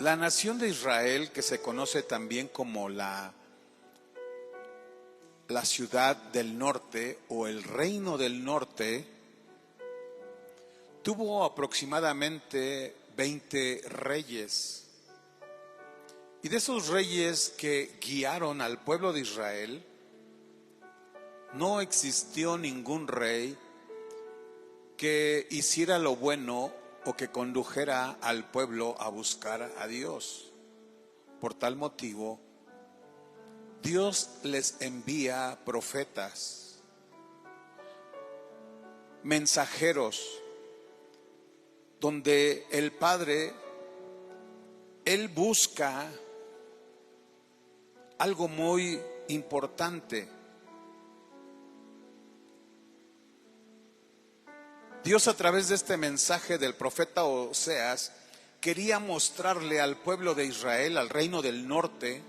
La nación de Israel, que se conoce también como la ciudad del norte o el reino del norte, tuvo aproximadamente 20 reyes. Y de esos reyes que guiaron al pueblo de Israel, no existió ningún rey que hiciera lo bueno o que condujera al pueblo a buscar a Dios. Por tal motivo, Dios les envía profetas, mensajeros, donde el Padre, Él busca algo muy importante. Dios, a través de este mensaje del profeta Oseas, quería mostrarle al pueblo de Israel, al reino del norte,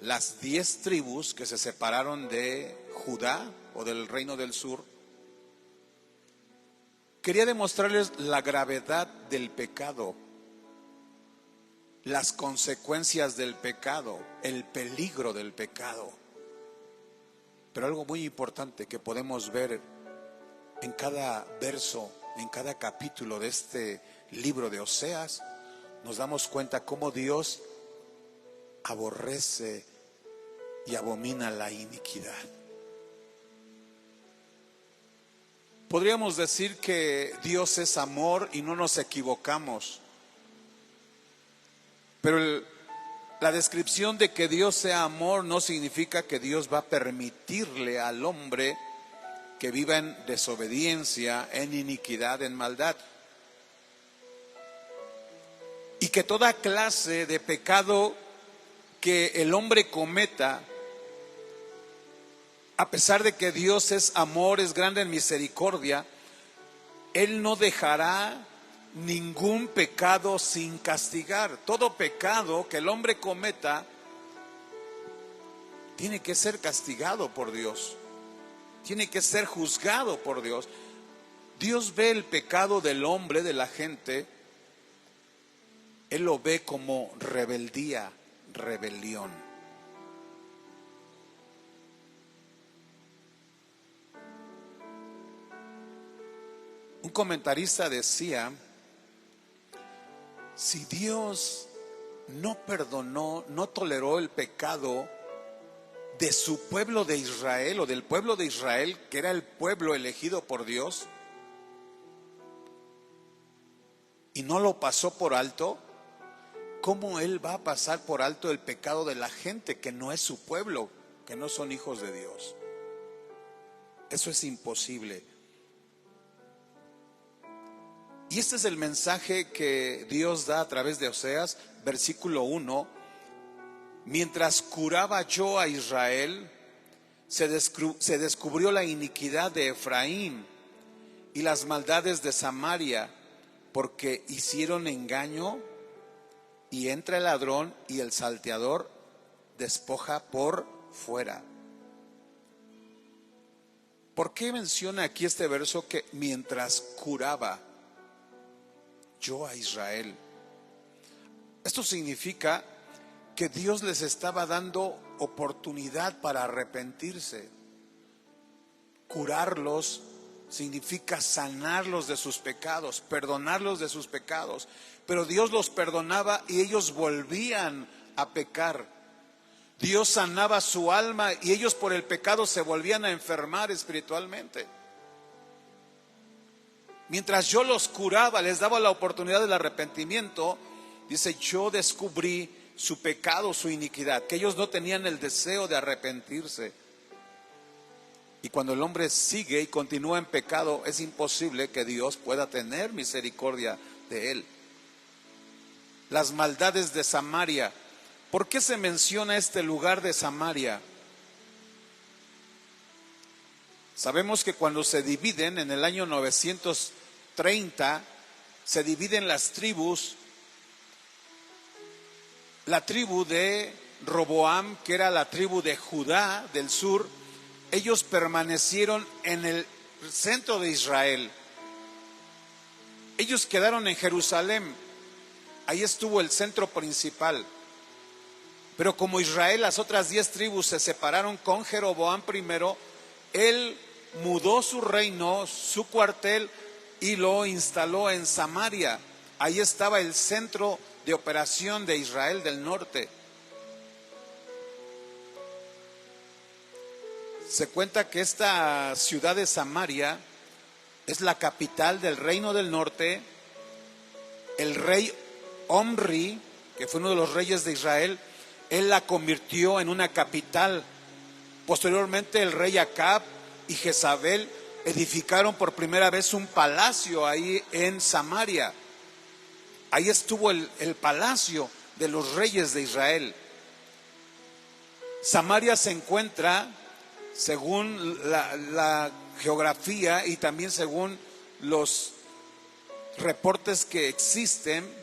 las 10 tribus que se separaron de Judá o del reino del sur. Quería demostrarles la gravedad del pecado, las consecuencias del pecado, el peligro del pecado. Pero algo muy importante que podemos ver en cada verso, en cada capítulo de este libro de Oseas, nos damos cuenta cómo Dios aborrece y abomina la iniquidad. Podríamos decir que Dios es amor y no nos equivocamos, pero la descripción de que Dios sea amor no significa que Dios va a permitirle al hombre que viva en desobediencia, en iniquidad, en maldad. Y que toda clase de pecado que el hombre cometa, a pesar de que Dios es amor, es grande en misericordia, Él no dejará ningún pecado sin castigar. Todo pecado que el hombre cometa tiene que ser castigado por Dios. Tiene que ser juzgado por Dios. Dios ve el pecado del hombre, de la gente. Él lo ve como rebeldía, rebelión. Un comentarista decía: si Dios no perdonó, no toleró el pecado de su pueblo de Israel, o del pueblo de Israel, que era el pueblo elegido por Dios, y no lo pasó por alto, ¿cómo Él va a pasar por alto el pecado de la gente que no es su pueblo, que no son hijos de Dios? Eso es imposible. Y este es el mensaje que Dios da a través de Oseas, versículo 1. Mientras curaba yo a Israel, se descubrió la iniquidad de Efraín y las maldades de Samaria, porque hicieron engaño, y entra el ladrón y el salteador despoja por fuera. ¿Por qué menciona aquí este verso que mientras curaba yo a Israel? Esto significa que Dios les estaba dando oportunidad para arrepentirse. Curarlos significa sanarlos de sus pecados, perdonarlos de sus pecados. Pero Dios los perdonaba y ellos volvían a pecar. Dios sanaba su alma y ellos por el pecado se volvían a enfermar espiritualmente. Mientras yo los curaba, les daba la oportunidad del arrepentimiento, dice: yo descubrí su pecado, su iniquidad, que ellos no tenían el deseo de arrepentirse. Y cuando el hombre sigue y continúa en pecado, es imposible que Dios pueda tener misericordia de él. Las maldades de Samaria. ¿Por qué se menciona este lugar de Samaria? Sabemos que cuando se dividen en el año 930, se dividen las tribus. La tribu de Roboam, que era la tribu de Judá del sur, ellos permanecieron en el centro de Israel. Ellos quedaron en Jerusalén. ahí estuvo el centro principal. Pero como Israel, las otras 10 tribus se separaron con Jeroboam primero, él mudó su reino, su cuartel, y lo instaló en Samaria. Ahí estaba el centro de operación de Israel del norte. Se cuenta que esta ciudad de Samaria es la capital del reino del norte. El rey Omri, que fue uno de los reyes de Israel, él la convirtió en una capital. Posteriormente el rey Acab y Jezabel edificaron por primera vez un palacio ahí en Samaria. Ahí estuvo el palacio de los reyes de Israel. Samaria se encuentra, según la geografía y también según los reportes que existen,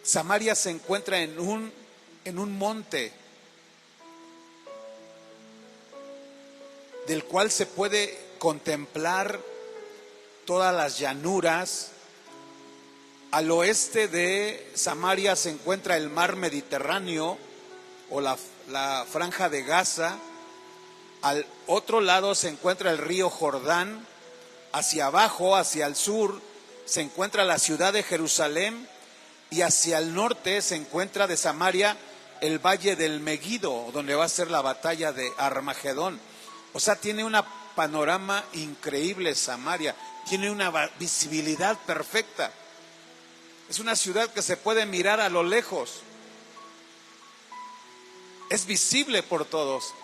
Samaria se encuentra en un monte del cual se puede contemplar todas las llanuras. Al oeste de Samaria se encuentra el mar Mediterráneo o la franja de Gaza. Al otro lado se encuentra el río Jordán. Hacia abajo, hacia el sur, se encuentra la ciudad de Jerusalén. Y hacia el norte se encuentra de Samaria el valle del Meguido, donde va a ser la batalla de Armagedón. O sea, tiene un panorama increíble Samaria, tiene una visibilidad perfecta. Es una ciudad que se puede mirar a lo lejos. Es visible por todos.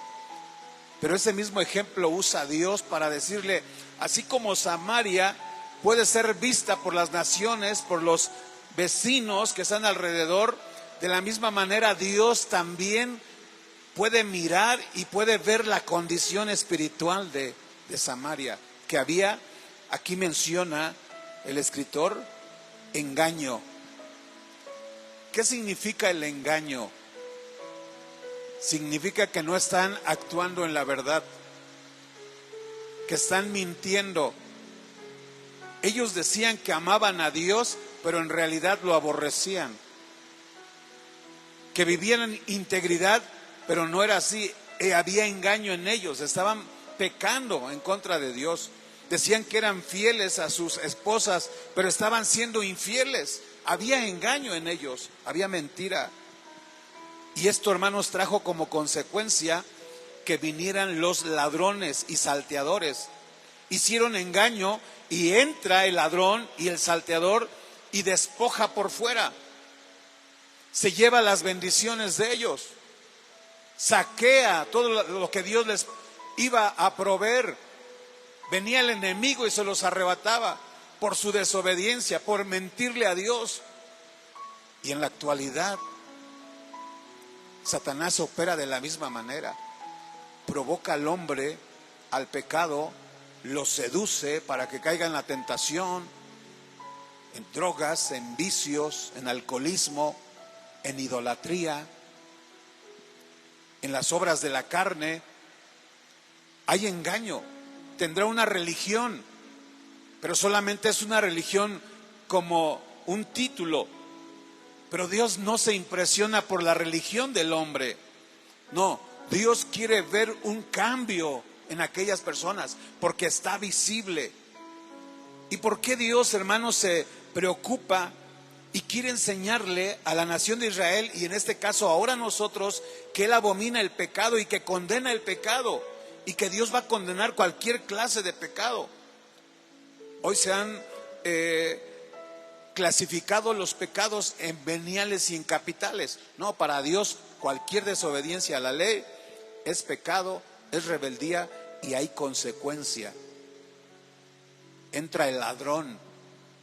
Pero ese mismo ejemplo usa Dios para decirle, así como Samaria puede ser vista por las naciones, por los vecinos que están alrededor, de la misma manera Dios también puede mirar y puede ver la condición espiritual de Samaria, que había, aquí menciona el escritor, engaño. ¿Qué significa el engaño? Significa que no están actuando en la verdad, que están mintiendo. Ellos decían que amaban a Dios, pero en realidad lo aborrecían. Que vivían en integridad, pero no era así. Había engaño en ellos, estaban pecando en contra de Dios. Decían que eran fieles a sus esposas, pero estaban siendo infieles. Había engaño en ellos, había mentira. Y esto, hermanos, trajo como consecuencia que vinieran los ladrones y salteadores. Hicieron engaño y entra el ladrón y el salteador y despoja por fuera. Se lleva las bendiciones de ellos. Saquea todo lo que Dios les iba a proveer. Venía el enemigo y se los arrebataba por su desobediencia, por mentirle a Dios. Y en la actualidad, Satanás opera de la misma manera. Provoca al hombre al pecado, lo seduce para que caiga en la tentación, en drogas, en vicios, en alcoholismo, en idolatría, en las obras de la carne. Hay engaño. Tendrá una religión, pero solamente es una religión como un título. Pero Dios no se impresiona por la religión del hombre. No, Dios quiere ver un cambio en aquellas personas porque está visible. ¿Y por qué Dios, hermanos, se preocupa y quiere enseñarle a la nación de Israel, y en este caso ahora a nosotros, que Él abomina el pecado y que condena el pecado y que Dios va a condenar cualquier clase de pecado? Hoy se han clasificado los pecados en veniales y en capitales. No, para Dios cualquier desobediencia a la ley es pecado, es rebeldía y hay consecuencia. Entra el ladrón,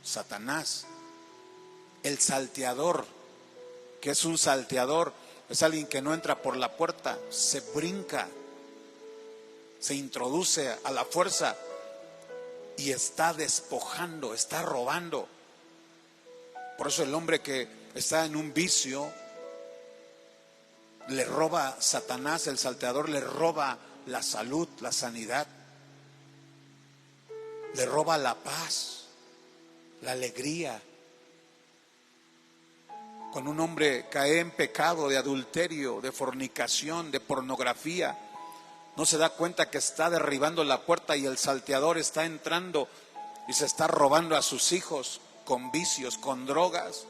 Satanás, el salteador, que es un salteador, es alguien que no entra por la puerta, se brinca, se introduce a la fuerza y está despojando, está robando. Por eso el hombre que está en un vicio, le roba Satanás, el salteador, le roba la salud, la sanidad, le roba la paz, la alegría. Cuando un hombre cae en pecado de adulterio, de fornicación, de pornografía, no se da cuenta que está derribando la puerta y el salteador está entrando y se está robando a sus hijos con vicios, con drogas,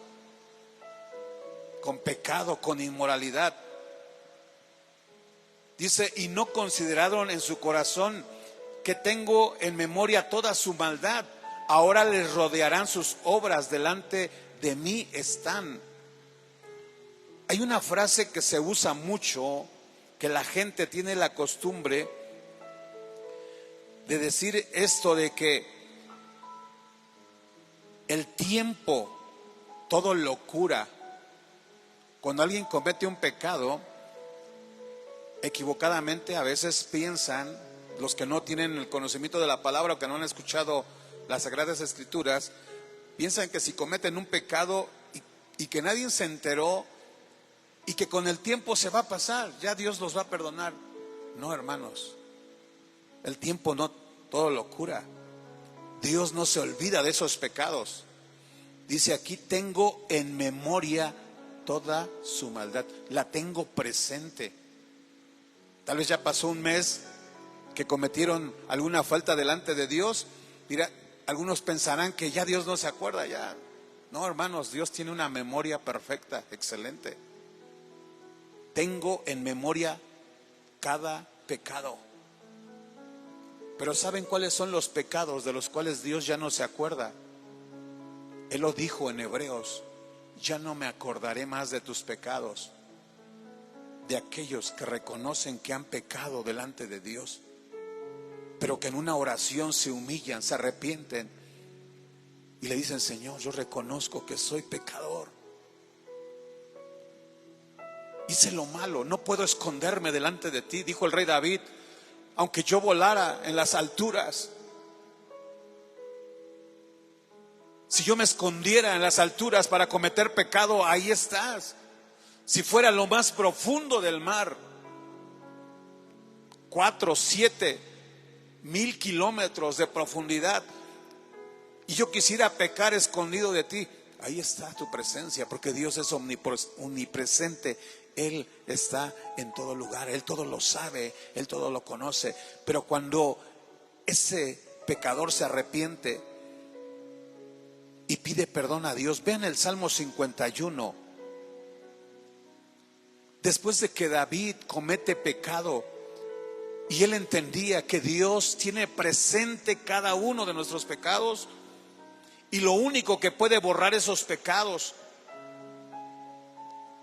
con pecado, con inmoralidad. Dice, y no consideraron en su corazón que tengo en memoria toda su maldad. Ahora les rodearán sus obras, delante de mí están. Hay una frase que se usa mucho, que la gente tiene la costumbre de decir esto de que el tiempo todo lo cura. Cuando alguien comete un pecado, equivocadamente a veces piensan, los que no tienen el conocimiento de la palabra o que no han escuchado las Sagradas Escrituras, piensan que si cometen un pecado y que nadie se enteró y que con el tiempo se va a pasar, ya Dios los va a perdonar. No, hermanos, el tiempo no todo lo cura. Dios no se olvida de esos pecados. Dice aquí, tengo en memoria toda su maldad, la tengo presente. Tal vez ya pasó un mes que cometieron alguna falta delante de Dios. Mira, algunos pensarán que ya Dios no se acuerda ya. No, hermanos, Dios tiene una memoria perfecta, excelente. Tengo en memoria cada pecado. Pero ¿saben cuáles son los pecados de los cuales Dios ya no se acuerda? Él lo dijo en Hebreos: ya no me acordaré más de tus pecados. De aquellos que reconocen que han pecado delante de Dios, pero que en una oración se humillan, se arrepienten y le dicen: Señor, yo reconozco que soy pecador, hice lo malo, no puedo esconderme delante de ti. Dijo el rey David: aunque yo volara en las alturas, si yo me escondiera en las alturas para cometer pecado, ahí estás. Si fuera lo más profundo del mar, 4, 7 mil kilómetros de profundidad, y yo quisiera pecar escondido de ti, ahí está tu presencia, porque Dios es omnipresente. Él está en todo lugar, Él todo lo sabe, Él todo lo conoce. Pero cuando ese pecador se arrepiente y pide perdón a Dios, vean el Salmo 51. Después de que David comete pecado y él entendía que Dios tiene presente cada uno de nuestros pecados, y lo único que puede borrar esos pecados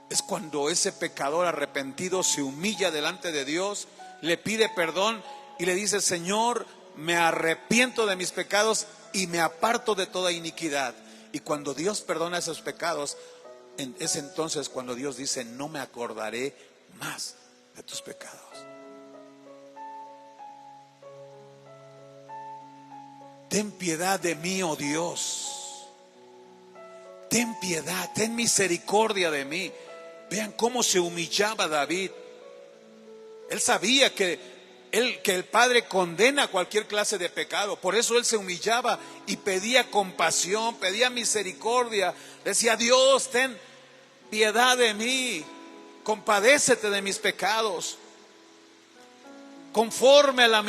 es cuando ese pecador arrepentido se humilla delante de Dios, le pide perdón y le dice: Señor, me arrepiento de mis pecados y me aparto de toda iniquidad. Y cuando Dios perdona esos pecados, es entonces cuando Dios dice: no me acordaré más de tus pecados. Ten piedad de mí, oh Dios. Ten piedad, ten misericordia de mí. Vean cómo se humillaba David. Él sabía que el Padre condena cualquier clase de pecado. Por eso él se humillaba y pedía compasión, pedía misericordia. Decía: Dios, ten piedad de mí, compadécete de mis pecados, conforme a la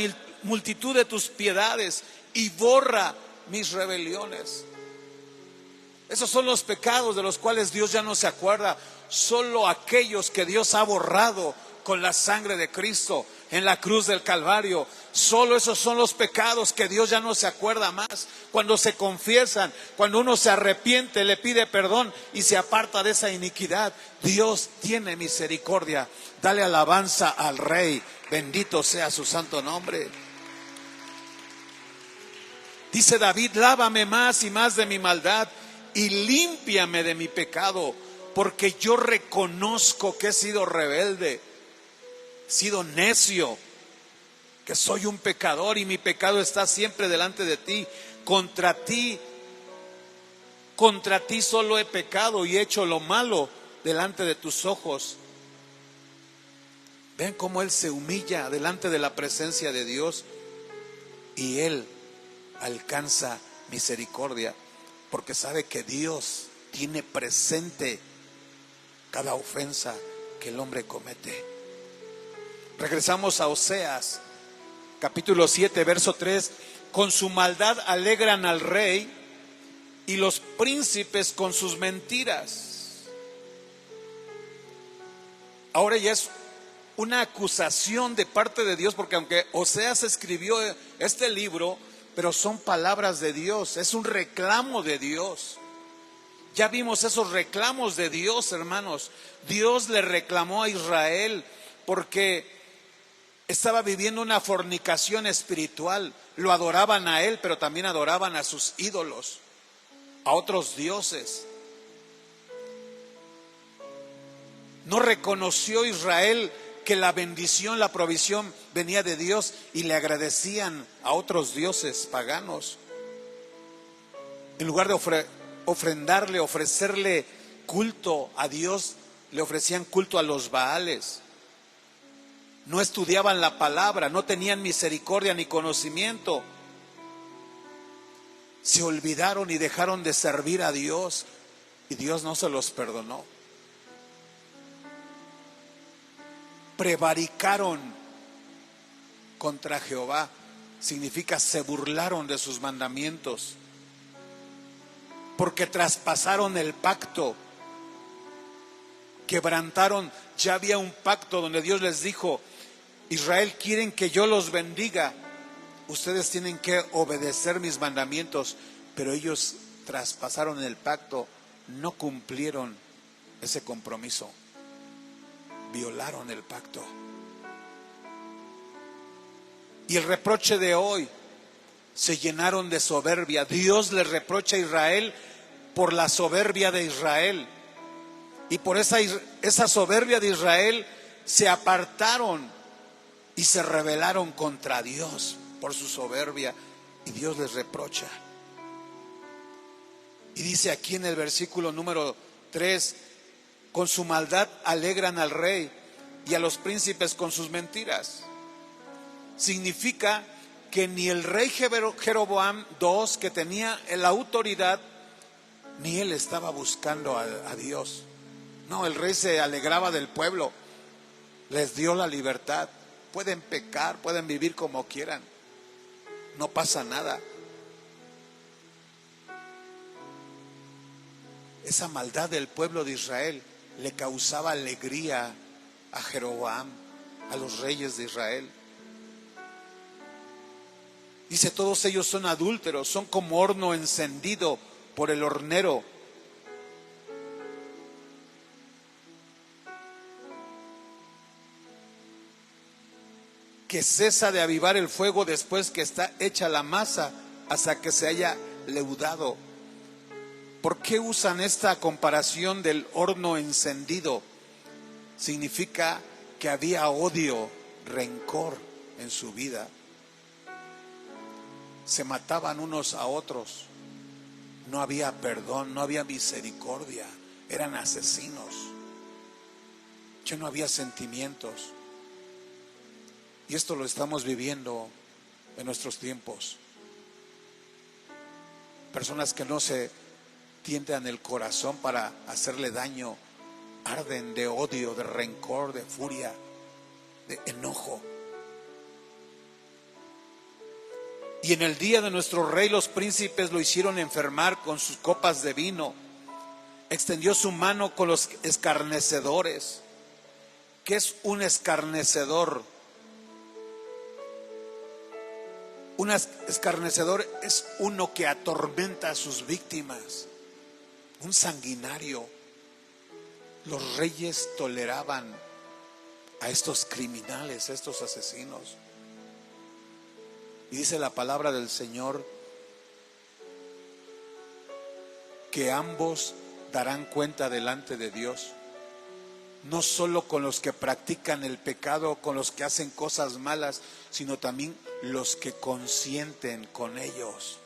multitud de tus piedades, y borra mis rebeliones. Esos son los pecados de los cuales Dios ya no se acuerda. Solo aquellos que Dios ha borrado con la sangre de Cristo en la cruz del Calvario. Solo esos son los pecados que Dios ya no se acuerda más. Cuando se confiesan, cuando uno se arrepiente, le pide perdón y se aparta de esa iniquidad, Dios tiene misericordia. Dale alabanza al Rey, bendito sea su santo nombre. Dice David: lávame más y más de mi maldad y límpiame de mi pecado, porque yo reconozco que he sido rebelde, he sido necio, que soy un pecador y mi pecado está siempre delante de ti. Contra ti solo he pecado y he hecho lo malo delante de tus ojos. Ven cómo él se humilla delante de la presencia de Dios y él alcanza misericordia. porque sabe que Dios tiene presente cada ofensa que el hombre comete. Regresamos a Oseas, capítulo 7, verso 3. Con su maldad alegran al rey y los príncipes con sus mentiras. Ahora ya es una acusación de parte de Dios, porque aunque Oseas escribió este libro, pero son palabras de Dios, es un reclamo de Dios. Ya vimos esos reclamos de Dios, hermanos. Dios le reclamó a Israel porque estaba viviendo una fornicación espiritual. Lo adoraban a él, pero también adoraban a sus ídolos, a otros dioses. No reconoció Israel que la bendición, la provisión venía de Dios, y le agradecían a otros dioses paganos. En lugar de ofrendarle, ofrecerle culto a Dios, le ofrecían culto a los Baales. No estudiaban la palabra, no tenían misericordia ni conocimiento. Se olvidaron y dejaron de servir a Dios, y Dios no se los perdonó. Prevaricaron contra Jehová, significa se burlaron de sus mandamientos, porque traspasaron el pacto, quebrantaron. Ya había un pacto donde Dios les dijo: Israel, quieren que yo los bendiga, ustedes tienen que obedecer mis mandamientos, pero ellos traspasaron el pacto, no cumplieron ese compromiso, violaron el pacto. Y el reproche de hoy, se llenaron de soberbia. Dios le reprocha a Israel por la soberbia de Israel, y por esa soberbia de Israel se apartaron y se rebelaron contra Dios por su soberbia, y Dios les reprocha. Y dice aquí en el versículo número 3: con su maldad alegran al rey y a los príncipes con sus mentiras. Significa que ni el rey Jeroboam II, que tenía la autoridad, ni él estaba buscando a Dios. No, el rey se alegraba del pueblo, les dio la libertad. Pueden pecar, pueden vivir como quieran, no pasa nada. Esa maldad del pueblo de Israel le causaba alegría a Jeroboam, a los reyes de Israel. Dice: todos ellos son adúlteros, son como horno encendido por el hornero. Que cesa de avivar el fuego después que está hecha la masa, hasta que se haya leudado. ¿Por qué usan esta comparación del horno encendido? Significa que había odio, rencor en su vida. Se mataban unos a otros. No había perdón, no había misericordia. Eran asesinos. Ya no había sentimientos. Y esto lo estamos viviendo en nuestros tiempos. Personas que no se tientan el corazón para hacerle daño, arden de odio, de rencor, de furia, de enojo. Y en el día de nuestro rey, los príncipes lo hicieron enfermar con sus copas de vino. Extendió su mano con los escarnecedores. ¿Qué es un escarnecedor? Un escarnecedor es uno que atormenta a sus víctimas, un sanguinario. Los reyes toleraban a estos criminales, a estos asesinos. Y dice la palabra del Señor que ambos darán cuenta delante de Dios. No solo con los que practican el pecado, con los que hacen cosas malas, sino también los que consienten con ellos.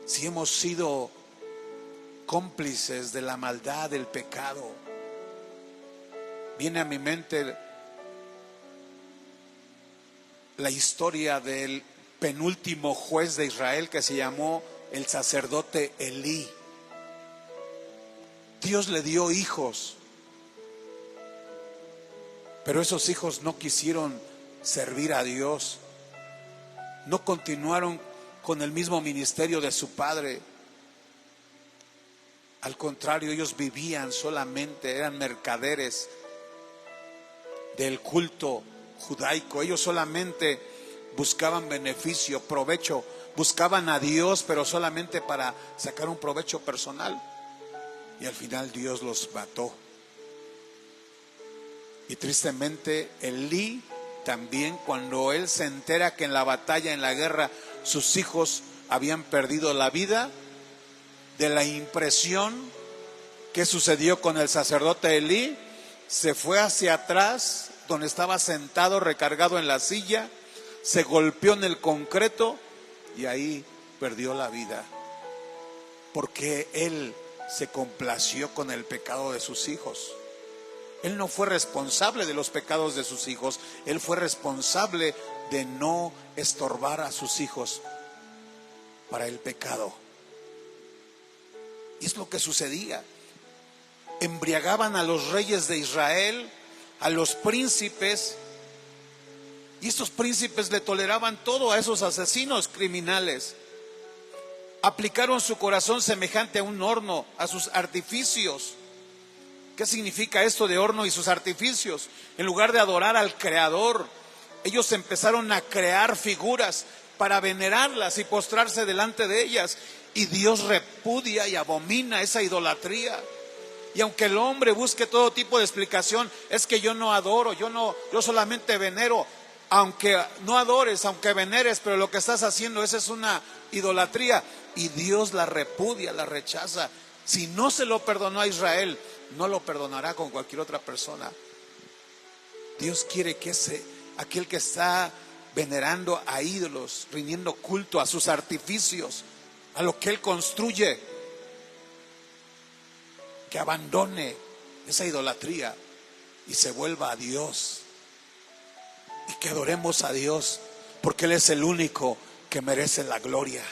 Si hemos sido cómplices de la maldad, del pecado, viene a mi mente la historia del penúltimo juez de Israel que se llamó el sacerdote Elí. Dios le dio hijos, pero esos hijos no quisieron servir a Dios, no continuaron con el mismo ministerio de su padre. Al contrario, ellos vivían solamente, eran mercaderes del culto judaico. Ellos solamente buscaban beneficio, provecho, buscaban a Dios, pero solamente para sacar un provecho personal. Y al final Dios los mató. Y tristemente Elí también, cuando él se entera que en la batalla, en la guerra, sus hijos habían perdido la vida, de la impresión que sucedió con el sacerdote Elí, se fue hacia atrás, donde estaba sentado recargado en la silla, se golpeó en el concreto y ahí perdió la vida, porque él se complació con el pecado de sus hijos. Él no fue responsable de los pecados de sus hijos, él fue responsable de no estorbar a sus hijos para el pecado. Y es lo que sucedía. Embriagaban a los reyes de Israel, a los príncipes, y estos príncipes le toleraban todo a esos asesinos criminales. Aplicaron su corazón semejante a un horno, a sus artificios. ¿Qué significa esto de horno y sus artificios? En lugar de adorar al Creador, ellos empezaron a crear figuras para venerarlas y postrarse delante de ellas. Y Dios repudia y abomina esa idolatría. Y aunque el hombre busque todo tipo de explicación, es que yo no adoro, yo solamente venero. Aunque no adores, aunque veneres, pero lo que estás haciendo, esa es una idolatría. Y Dios la repudia, la rechaza. Si no se lo perdonó a Israel, no lo perdonará con cualquier otra persona. Dios quiere que aquel que está venerando a ídolos, rindiendo culto a sus artificios, a lo que él construye, que abandone esa idolatría y se vuelva a Dios, y que adoremos a Dios, porque Él es el único que merece la gloria.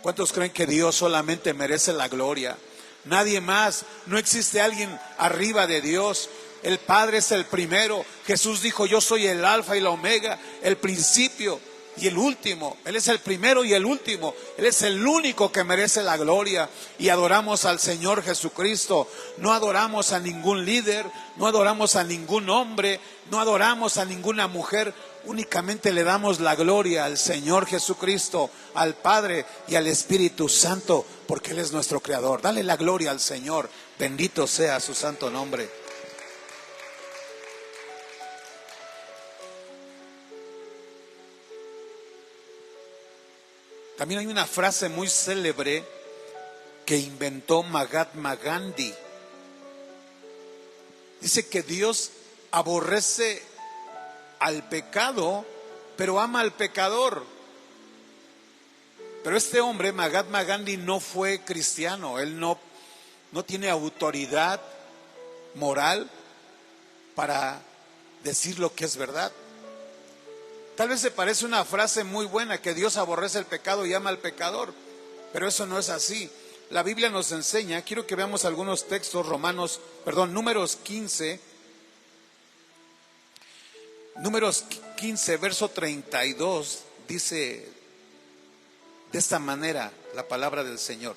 ¿Cuántos creen que Dios solamente merece la gloria? Nadie más, no existe alguien arriba de Dios. El Padre es el primero. Jesús dijo: yo soy el alfa y la omega, el principio y el último. Él es el primero y el último. Él es el único que merece la gloria. Y adoramos al Señor Jesucristo. No adoramos a ningún líder, no adoramos a ningún hombre, no adoramos a ninguna mujer. Únicamente le damos la gloria al Señor Jesucristo, al Padre y al Espíritu Santo, porque Él es nuestro Creador. Dale la gloria al Señor. Bendito sea su santo nombre. También hay una frase muy célebre que inventó Mahatma Gandhi. Dice que Dios aborrece al pecado, pero ama al pecador. Pero este hombre, Mahatma Gandhi, no fue cristiano. Él no tiene autoridad moral para decir lo que es verdad. Tal vez se parece una frase muy buena, que Dios aborrece el pecado y ama al pecador, pero eso no es así. La Biblia nos enseña, quiero que veamos algunos textos, Números 15, verso 32, dice de esta manera la palabra del Señor.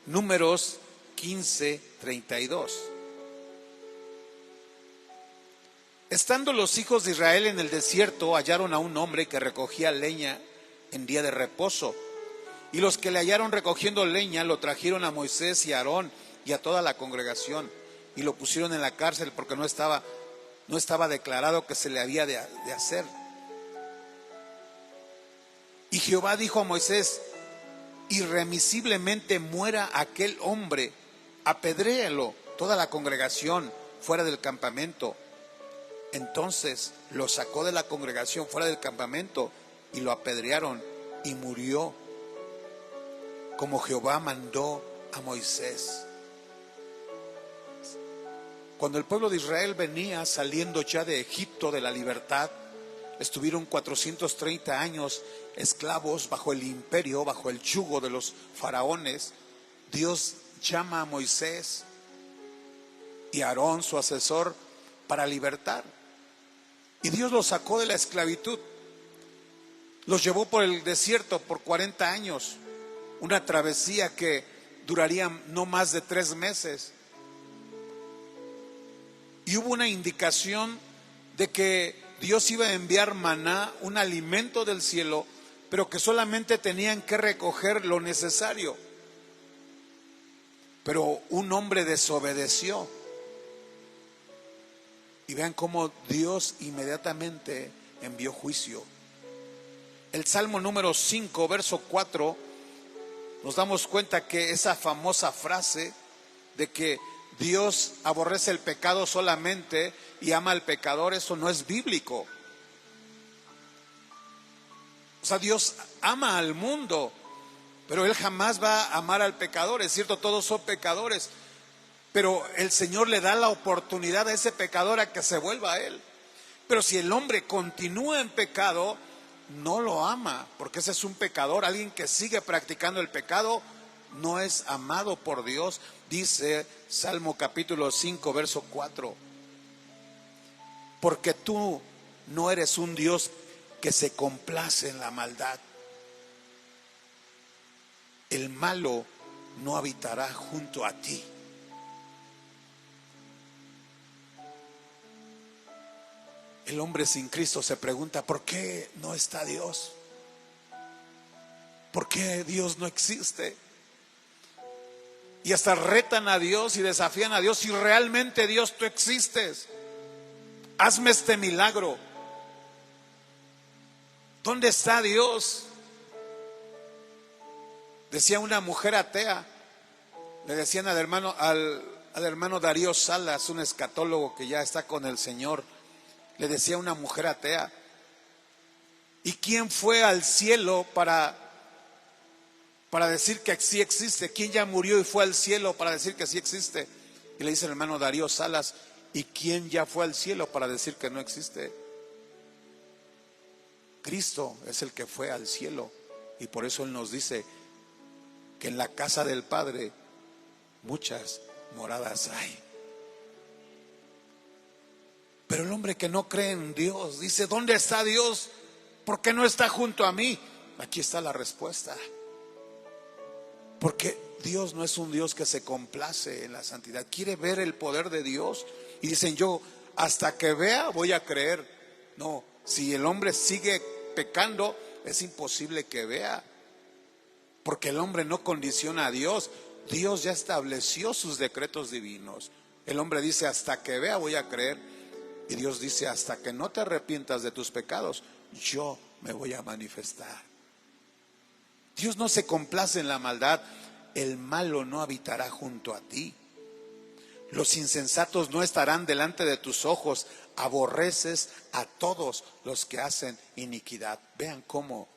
Números 15, 32. Estando los hijos de Israel en el desierto, hallaron a un hombre que recogía leña en día de reposo. Y los que le hallaron recogiendo leña lo trajeron a Moisés y a Aarón y a toda la congregación, y lo pusieron en la cárcel porque no estaba declarado que se le había de hacer. Y Jehová dijo a Moisés: irremisiblemente muera aquel hombre, apedréalo toda la congregación fuera del campamento. Entonces lo sacó de la congregación fuera del campamento y lo apedrearon, y murió como Jehová mandó a Moisés. Cuando el pueblo de Israel venía saliendo ya de Egipto, de la libertad, estuvieron 430 años esclavos bajo el imperio, bajo el yugo de los faraones. Dios llama a Moisés y a Aarón, su asesor, para libertar. Y Dios los sacó de la esclavitud. Los llevó por el desierto por 40 años, una travesía que duraría no más de 3 meses. Y hubo una indicación de que Dios iba a enviar maná, un alimento del cielo, pero que solamente tenían que recoger lo necesario. Pero un hombre desobedeció. Y vean cómo Dios inmediatamente envió juicio. El Salmo número 5, verso 4, nos damos cuenta que esa famosa frase de que Dios aborrece el pecado solamente y ama al pecador, eso no es bíblico. O sea, Dios ama al mundo, pero Él jamás va a amar al pecador. Es cierto, todos son pecadores, pero el Señor le da la oportunidad a ese pecador a que se vuelva a Él. Pero si el hombre continúa en pecado, no lo ama, porque ese es un pecador. Alguien que sigue practicando el pecado no es amado por Dios. Dice Salmo capítulo 5, verso 4. Porque tú no eres un Dios que se complace en la maldad. El malo no habitará junto a ti. El hombre sin Cristo se pregunta: ¿por qué no está Dios? ¿Por qué Dios no existe? Y hasta retan a Dios y desafían a Dios: si realmente Dios tú existes, hazme este milagro. ¿Dónde está Dios? Decía una mujer atea, le decían al hermano Darío Salas, un escatólogo que ya está con el Señor, le decía una mujer atea: ¿y quién fue al cielo para decir que sí existe? ¿Quién ya murió y fue al cielo para decir que sí existe? Y le dice el hermano Darío Salas: ¿y quién ya fue al cielo para decir que no existe? Cristo es el que fue al cielo, y por eso Él nos dice que en la casa del Padre muchas moradas hay. Pero el hombre que no cree en Dios dice: ¿dónde está Dios? ¿Por qué no está junto a mí? Aquí está la respuesta. Porque Dios no es un Dios que se complace en la santidad. Quiere ver el poder de Dios. Y dicen: yo hasta que vea voy a creer. No, si el hombre sigue pecando, es imposible que vea. Porque el hombre no condiciona a Dios. Dios ya estableció sus decretos divinos. El hombre dice: hasta que vea voy a creer. Y Dios dice: hasta que no te arrepientas de tus pecados, yo me voy a manifestar. Dios no se complace en la maldad. El malo no habitará junto a ti. Los insensatos no estarán delante de tus ojos. Aborreces a todos los que hacen iniquidad. Vean cómo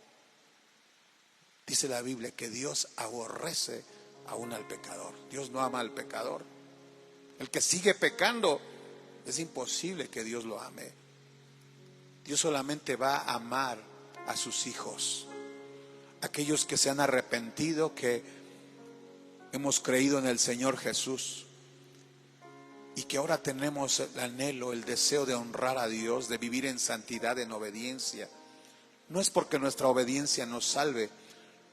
dice la Biblia que Dios aborrece aún al pecador. Dios no ama al pecador. El que sigue pecando, es imposible que Dios lo ame. Dios solamente va a amar a sus hijos, aquellos que se han arrepentido, que hemos creído en el Señor Jesús y que ahora tenemos el anhelo, el deseo de honrar a Dios, de vivir en santidad, en obediencia. No es porque nuestra obediencia nos salve,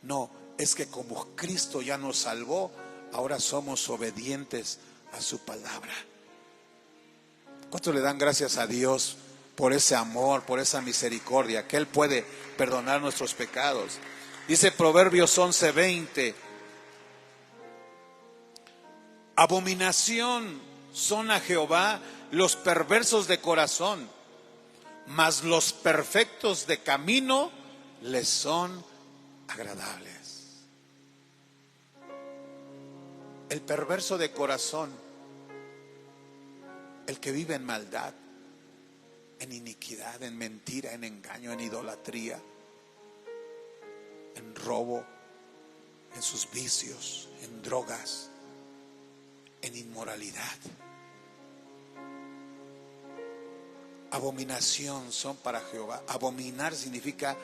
no, es que como Cristo ya nos salvó, ahora somos obedientes a su palabra. ¿Cuántos le dan gracias a Dios por ese amor, por esa misericordia, que Él puede perdonar nuestros pecados? Dice Proverbios 11:20: abominación son a Jehová los perversos de corazón, mas los perfectos de camino les son agradables. El perverso de corazón, el que vive en maldad, en iniquidad, en mentira, en engaño, en idolatría, en robo, en sus vicios, en drogas, en inmoralidad. abominación son para Jehová. Abominar significa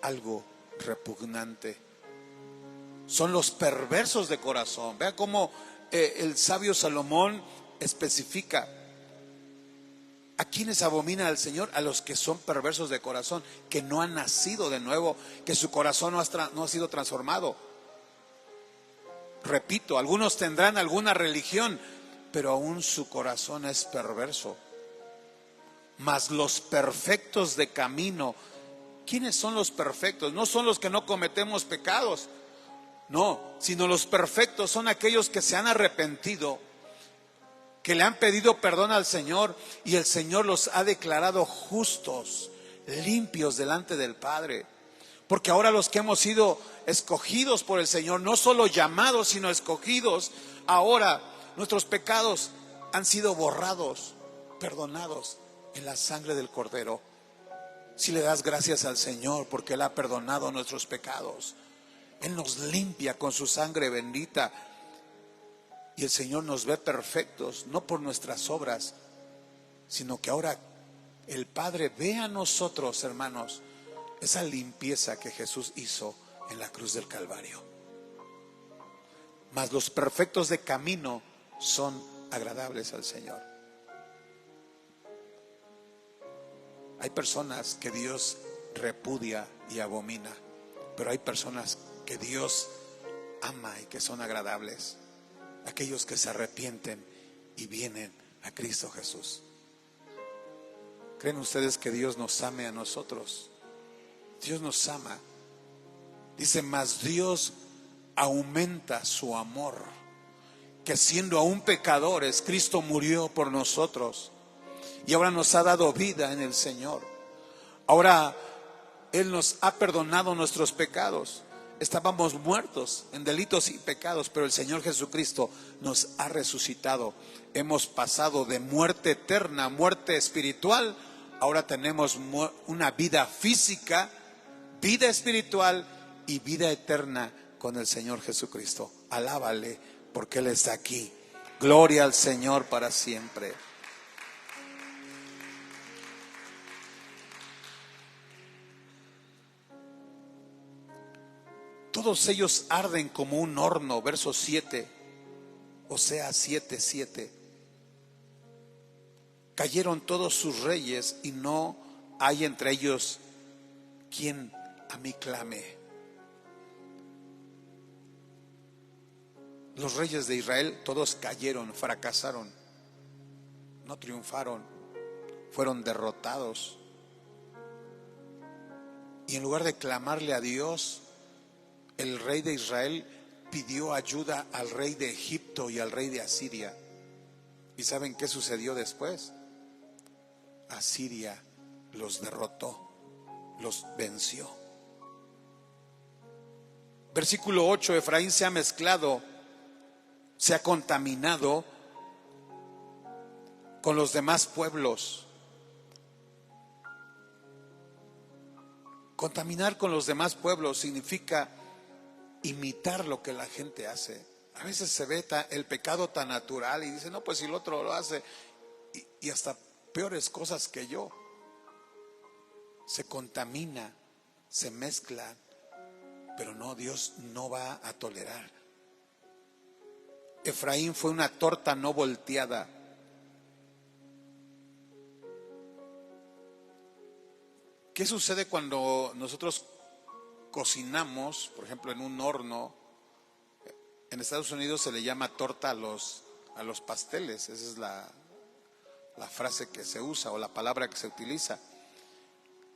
algo repugnante. Son los perversos de corazón. Vea cómo el sabio Salomón especifica a quienes abomina al Señor: a los que son perversos de corazón, que no han nacido de nuevo, que su corazón no ha sido transformado. Repito, algunos tendrán alguna religión, pero aún su corazón es perverso. Mas los perfectos de camino, ¿quiénes son los perfectos? No son los que no cometemos pecados, no, sino los perfectos son aquellos que se han arrepentido, que le han pedido perdón al Señor, y el Señor los ha declarado justos, limpios delante del Padre. Porque ahora los que hemos sido escogidos por el Señor, no solo llamados, sino escogidos, ahora nuestros pecados han sido borrados, perdonados en la sangre del Cordero. Si le das gracias al Señor porque Él ha perdonado nuestros pecados, Él nos limpia con su sangre bendita, y el Señor nos ve perfectos, no por nuestras obras, sino que ahora el Padre ve a nosotros, hermanos, esa limpieza que Jesús hizo en la cruz del Calvario. Mas los perfectos de camino son agradables al Señor. Hay personas que Dios repudia y abomina, pero hay personas que Dios ama y que son agradables. Aquellos que se arrepienten y vienen a Cristo Jesús. ¿Creen ustedes que Dios nos ame a nosotros? Dios nos ama. Dice: mas Dios aumenta su amor, que siendo aún pecadores, Cristo murió por nosotros, y ahora nos ha dado vida en el Señor. Ahora Él nos ha perdonado nuestros pecados. Estábamos muertos en delitos y pecados, pero el Señor Jesucristo nos ha resucitado. Hemos pasado de muerte eterna, muerte espiritual. Ahora tenemos una vida física, vida espiritual y vida eterna con el Señor Jesucristo. Alábale porque Él está aquí. Gloria al Señor para siempre. Todos ellos arden como un horno, verso 7, Oseas 7:7. Cayeron todos sus reyes y no hay entre ellos quien a mí clame. Los reyes de Israel todos cayeron, fracasaron, no triunfaron, fueron derrotados. Y en lugar de clamarle a Dios, el rey de Israel pidió ayuda al rey de Egipto y al rey de Asiria. ¿Y saben qué sucedió después? Asiria los derrotó, los venció. Versículo 8: Efraín se ha mezclado, se ha contaminado con los demás pueblos. Contaminar con los demás pueblos significa imitar lo que la gente hace. A veces se ve el pecado tan natural y dice: no, pues si el otro lo hace, y hasta peores cosas que yo. Se contamina, se mezcla, pero no, Dios no va a tolerar. Efraín fue una torta no volteada. ¿Qué sucede cuando nosotros cocinamos, por ejemplo, en un horno? En Estados Unidos se le llama torta a los pasteles. Esa es la frase que se usa o la palabra que se utiliza.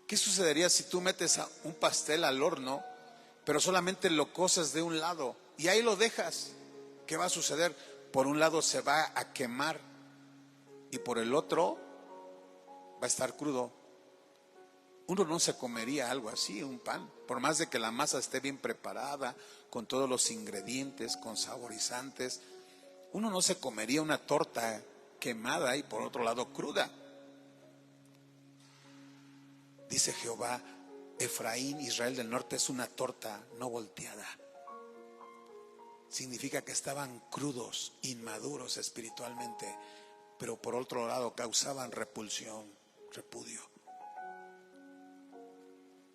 ¿Qué sucedería si tú metes un pastel al horno, pero solamente lo coces de un lado y ahí lo dejas? ¿Qué va a suceder? Por un lado se va a quemar y por el otro va a estar crudo. Uno no se comería algo así, un pan, por más de que la masa esté bien preparada, con todos los ingredientes, con saborizantes. Uno no se comería una torta quemada y por otro lado cruda. Dice Jehová: Efraín, Israel del norte, es una torta no volteada. Significa que estaban crudos, inmaduros espiritualmente, pero por otro lado causaban repulsión. repudio.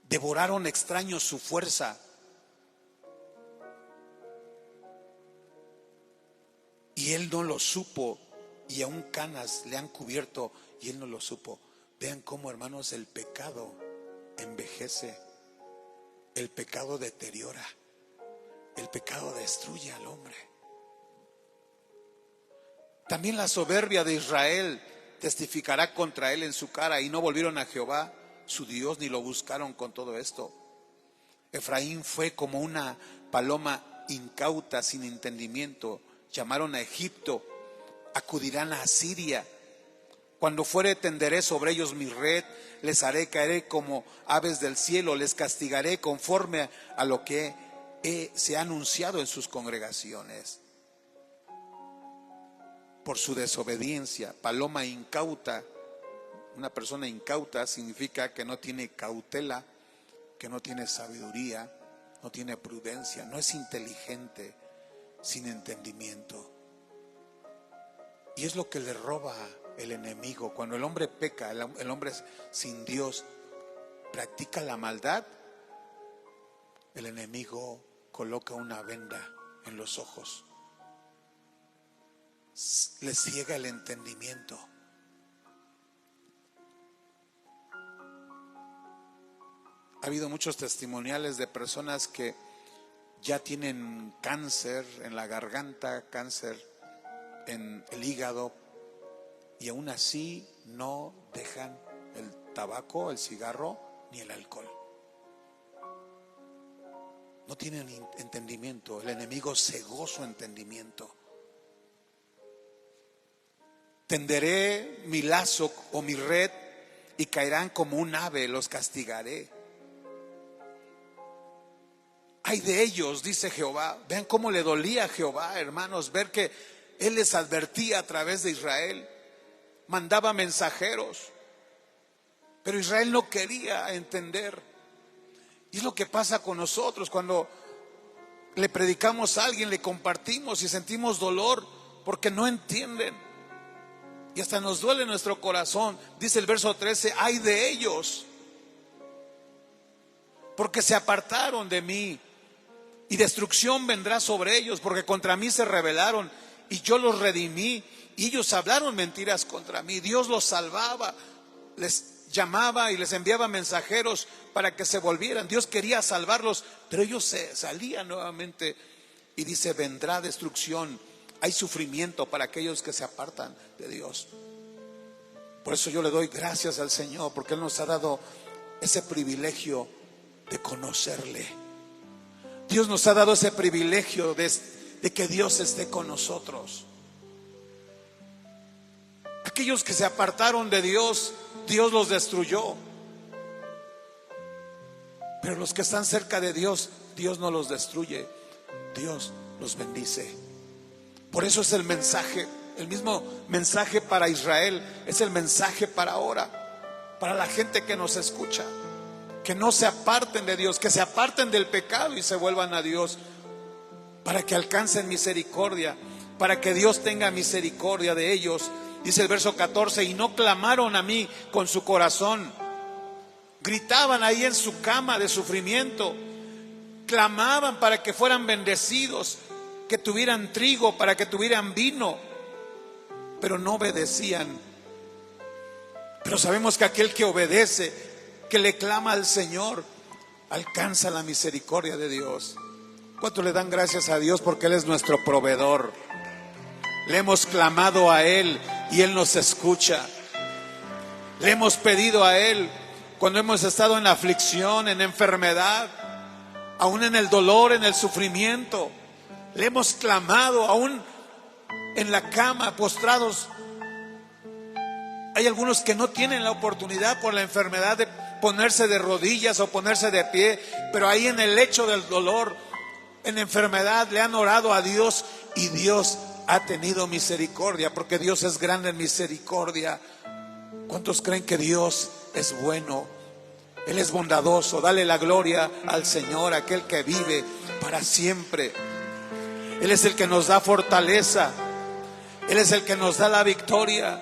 Devoraron extraños su fuerza. Y él no lo supo, y aún canas le han cubierto y él no lo supo. Vean cómo, hermanos, el pecado envejece, el pecado deteriora, el pecado destruye al hombre. También la soberbia de Israel testificará contra él en su cara, y no volvieron a Jehová su Dios ni lo buscaron con todo esto. Efraín fue como una paloma incauta sin entendimiento. Llamaron a Egipto, acudirán a Asiria. Cuando fuere tenderé sobre ellos mi red, les haré caer como aves del cielo, les castigaré conforme a lo que se ha anunciado en sus congregaciones. Por su desobediencia, paloma incauta. Una persona incauta significa que no tiene cautela, que no tiene sabiduría, no tiene prudencia, no es inteligente, sin entendimiento. Y es lo que le roba el enemigo. Cuando el hombre peca, el hombre sin Dios practica la maldad, el enemigo coloca una venda en los ojos, le ciega el entendimiento. Ha habido muchos testimoniales de personas que ya tienen cáncer en la garganta, cáncer en el hígado, y aún así no dejan el tabaco, el cigarro ni el alcohol. No tienen entendimiento. El enemigo cegó su entendimiento. Tenderé mi lazo o mi red y caerán como un ave, los castigaré. Ay de ellos, dice Jehová. Vean cómo le dolía a Jehová, hermanos, ver que él les advertía a través de Israel, mandaba mensajeros, pero Israel no quería entender. Y es lo que pasa con nosotros cuando le predicamos a alguien, le compartimos y sentimos dolor porque no entienden. Y hasta nos duele nuestro corazón. Dice el verso 13, ay de ellos, porque se apartaron de mí, y destrucción vendrá sobre ellos, porque contra mí se rebelaron y yo los redimí, y ellos hablaron mentiras contra mí. Dios los salvaba, les llamaba y les enviaba mensajeros para que se volvieran. Dios quería salvarlos, pero ellos se salían nuevamente. Y dice, vendrá destrucción. Hay sufrimiento para aquellos que se apartan de Dios. Por eso yo le doy gracias al Señor, porque Él nos ha dado ese privilegio de conocerle. Dios nos ha dado ese privilegio de que Dios esté con nosotros. Aquellos que se apartaron de Dios, Dios los destruyó. Pero los que están cerca de Dios, Dios no los destruye, Dios los bendice. Por eso es el mensaje, el mismo mensaje para Israel, es el mensaje para ahora, para la gente que nos escucha. Que no se aparten de Dios, que se aparten del pecado y se vuelvan a Dios, para que alcancen misericordia, para que Dios tenga misericordia de ellos. Dice el verso 14, y no clamaron a mí con su corazón. Gritaban ahí en su cama de sufrimiento, clamaban para que fueran bendecidos, que tuvieran trigo, para que tuvieran vino, pero no obedecían. Pero sabemos que aquel que obedece, que le clama al Señor, alcanza la misericordia de Dios. ¿Cuánto le dan gracias a Dios porque Él es nuestro proveedor? Le hemos clamado a Él y Él nos escucha. Le hemos pedido a Él cuando hemos estado en aflicción, en enfermedad, aún en el dolor, en el sufrimiento. Le hemos clamado aún en la cama, postrados. Hay algunos que no tienen la oportunidad por la enfermedad de ponerse de rodillas o ponerse de pie, pero ahí en el lecho del dolor, en enfermedad, le han orado a Dios y Dios ha tenido misericordia, porque Dios es grande en misericordia. ¿Cuántos creen que Dios es bueno? Él es bondadoso. Dale la gloria al Señor, aquel que vive para siempre. Él es el que nos da fortaleza. Él es el que nos da la victoria.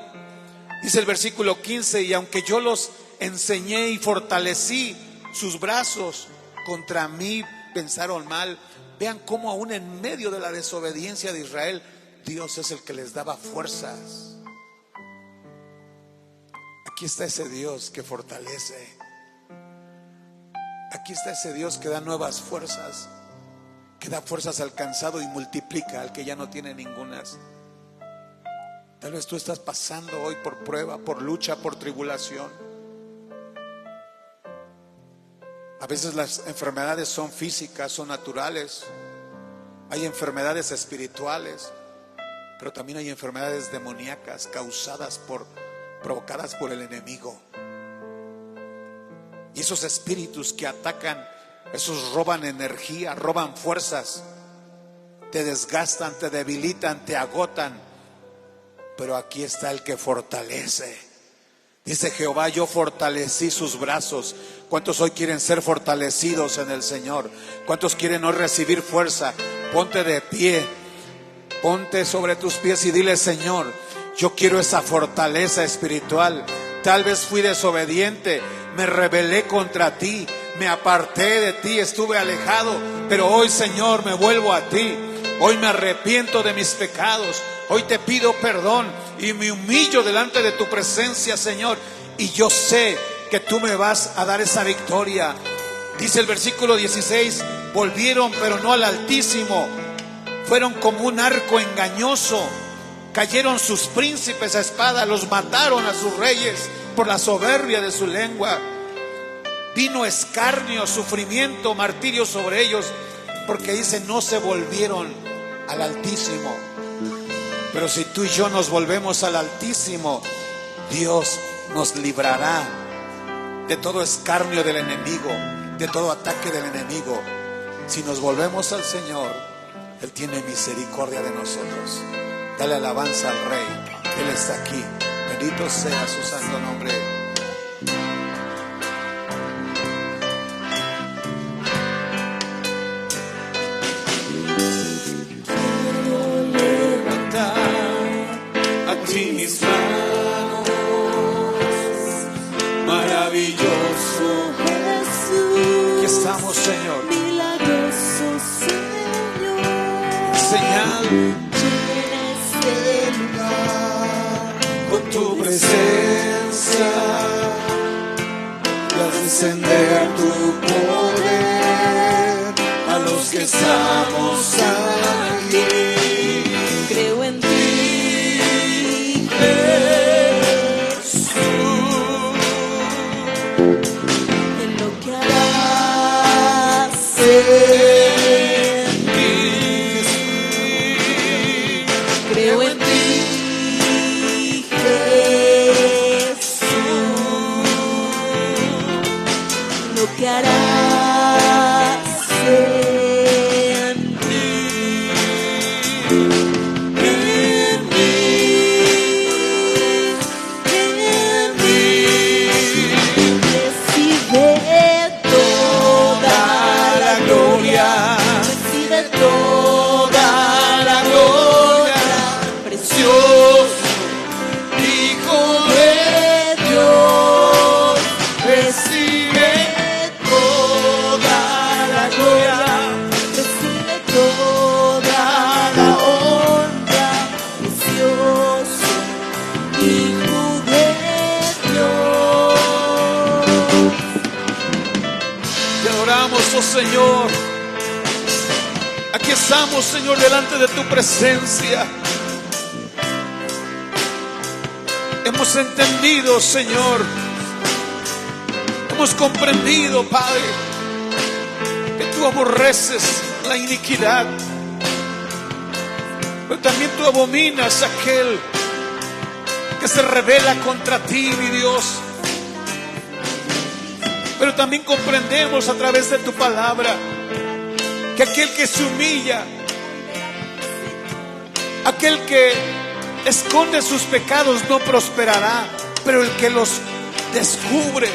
Dice el versículo 15: y aunque yo los enseñé y fortalecí sus brazos, contra mí pensaron mal. Vean cómo aún en medio de la desobediencia de Israel, Dios es el que les daba fuerzas. Aquí está ese Dios que fortalece. Aquí está ese Dios que da nuevas fuerzas, que da fuerzas al cansado y multiplica al que ya no tiene ningunas. Tal vez tú estás pasando hoy por prueba, por lucha, por tribulación. A veces las enfermedades son físicas, son naturales. Hay enfermedades espirituales, pero también hay enfermedades demoníacas provocadas por el enemigo. Y esos espíritus que atacan, esos roban energía, roban fuerzas, te desgastan, te debilitan, te agotan. Pero aquí está el que fortalece. Dice Jehová: yo fortalecí sus brazos. ¿Cuántos hoy quieren ser fortalecidos en el Señor? ¿Cuántos quieren hoy recibir fuerza? Ponte de pie, ponte sobre tus pies y dile: Señor, yo quiero esa fortaleza espiritual. Tal vez fui desobediente, me rebelé contra ti, me aparté de ti, estuve alejado, pero hoy, Señor, me vuelvo a ti. Hoy me arrepiento de mis pecados. Hoy te pido perdón y me humillo delante de tu presencia, Señor. Y yo sé que tú me vas a dar esa victoria. Dice el versículo 16: volvieron, pero no al Altísimo. Fueron como un arco engañoso. Cayeron sus príncipes a espada, los mataron a sus reyes por la soberbia de su lengua. Vino escarnio, sufrimiento, martirio sobre ellos, porque dice: no se volvieron al Altísimo. Pero si tú y yo nos volvemos al Altísimo, Dios nos librará de todo escarnio del enemigo, de todo ataque del enemigo. Si nos volvemos al Señor, Él tiene misericordia de nosotros. Dale alabanza al Rey, Él está aquí. Bendito sea su santo nombre. Mis manos, maravilloso Jesús, Aquí estamos, Señor. milagroso Señor, Señal llena este lugar con tu presencia, y haz descender tu poder a los que estamos aquí. creo en ti. En lo que harás en mí, creo en ti, Jesús. Lo que harás en mí, en mí. Recibe toda la gloria, recibe toda la gloria, precioso Hijo de Dios. recibe toda la gloria, Recibe toda la honra, precioso Hijo de Dios. te adoramos, oh Señor. Aquí estamos, Señor, delante de tu presencia. Hemos entendido, Señor, hemos comprendido, Padre, que tú aborreces la iniquidad, pero también tú abominas a aquel que se rebela contra ti, mi Dios. Pero también comprendemos a través de tu palabra que aquel que se humilla, aquel que esconde sus pecados no prosperará, pero el que los descubre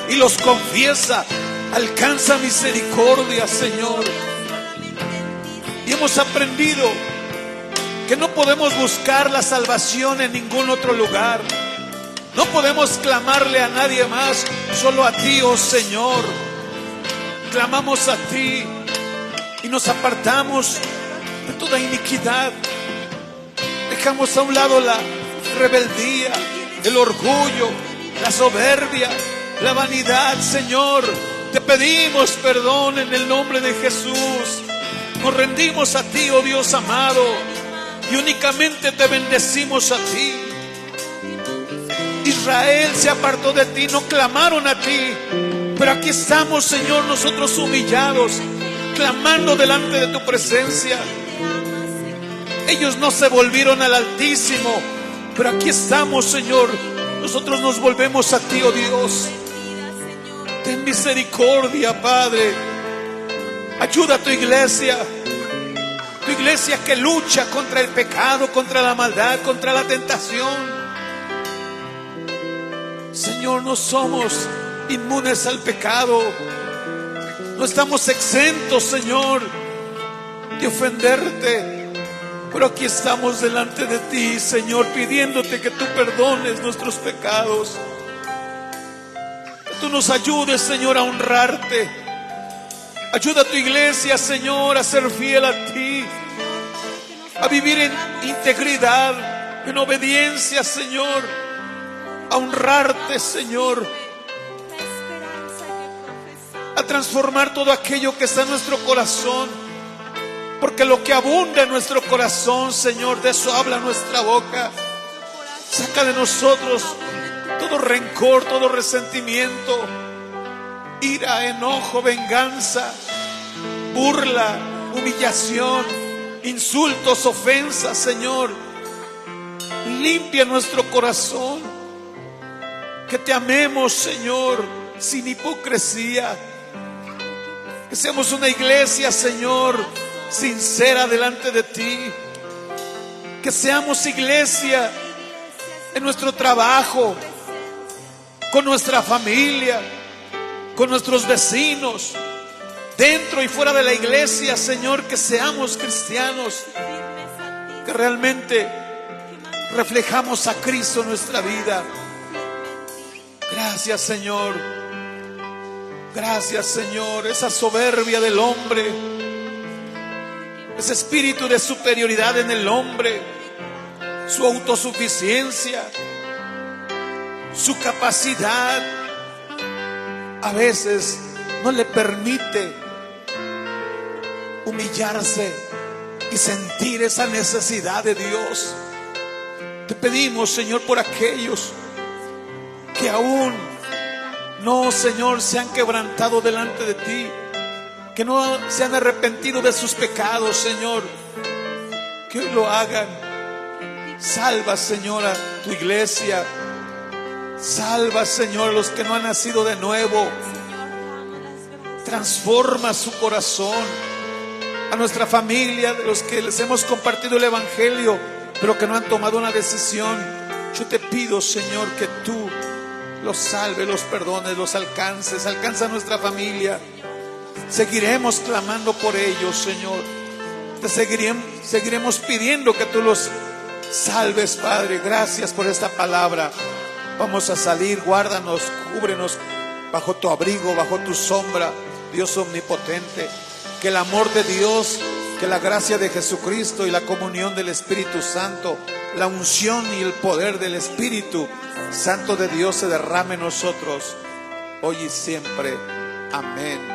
y los confiesa alcanza misericordia, Señor. Y hemos aprendido que no podemos buscar la salvación en ningún otro lugar, No podemos clamarle a nadie más, solo a ti, oh Señor. Clamamos a ti y nos apartamos de toda iniquidad. Dejamos a un lado la rebeldía, el orgullo, la soberbia, la vanidad, Señor. Te pedimos perdón en el nombre de Jesús. Nos rendimos a ti, oh Dios amado, y únicamente te bendecimos a ti. Israel se apartó de ti, no clamaron a ti, pero aquí estamos, Señor, nosotros humillados, clamando delante de tu presencia. Ellos no se volvieron al Altísimo, pero aquí estamos, Señor. Nosotros nos volvemos a ti, oh Dios. Ten misericordia, Padre. Ayuda a tu iglesia que lucha contra el pecado, contra la maldad, contra la tentación. Señor, no somos inmunes al pecado. No estamos exentos, Señor, de ofenderte. Pero aquí estamos delante de ti, Señor, pidiéndote que tú perdones nuestros pecados. Que tú nos ayudes, Señor, a honrarte. Ayuda a tu iglesia, Señor, a ser fiel a ti, a vivir en integridad, en obediencia, Señor, a honrarte, Señor, a transformar todo aquello que está en nuestro corazón, porque lo que abunda en nuestro corazón, Señor, de eso habla nuestra boca. Saca de nosotros todo rencor, todo resentimiento, ira, enojo, venganza, burla, humillación, insultos, ofensas, Señor. Limpia nuestro corazón, que te amemos, Señor, sin hipocresía. Que seamos una iglesia, Señor, sincera delante de ti. Que seamos iglesia en nuestro trabajo, con nuestra familia, con nuestros vecinos, dentro y fuera de la iglesia, Señor. Que seamos cristianos, que realmente reflejamos a Cristo en nuestra vida. Gracias, Señor. Gracias, Señor. Esa soberbia del hombre, ese espíritu de superioridad en el hombre, su autosuficiencia, su capacidad, a veces no le permite humillarse y sentir esa necesidad de Dios. Te pedimos, Señor, por aquellos que aún no, Señor, se han quebrantado delante de ti, que no se han arrepentido de sus pecados, Señor, que hoy lo hagan. Salva, Señor, a tu iglesia. Salva, Señor, a los que no han nacido de nuevo. Transforma su corazón. A nuestra familia, de los que les hemos compartido el evangelio, pero que no han tomado una decisión, yo te pido, Señor, que tú los salves, los perdones, los alcances. Alcanza a nuestra familia. Seguiremos clamando por ellos, Señor. Te seguiremos pidiendo que tú los salves, Padre. Gracias por esta palabra. Vamos a salir, guárdanos, cúbrenos bajo tu abrigo, bajo tu sombra, Dios omnipotente. Que el amor de Dios, que la gracia de Jesucristo y la comunión del Espíritu Santo, la unción y el poder del Espíritu Santo de Dios se derrame en nosotros hoy y siempre. Amén.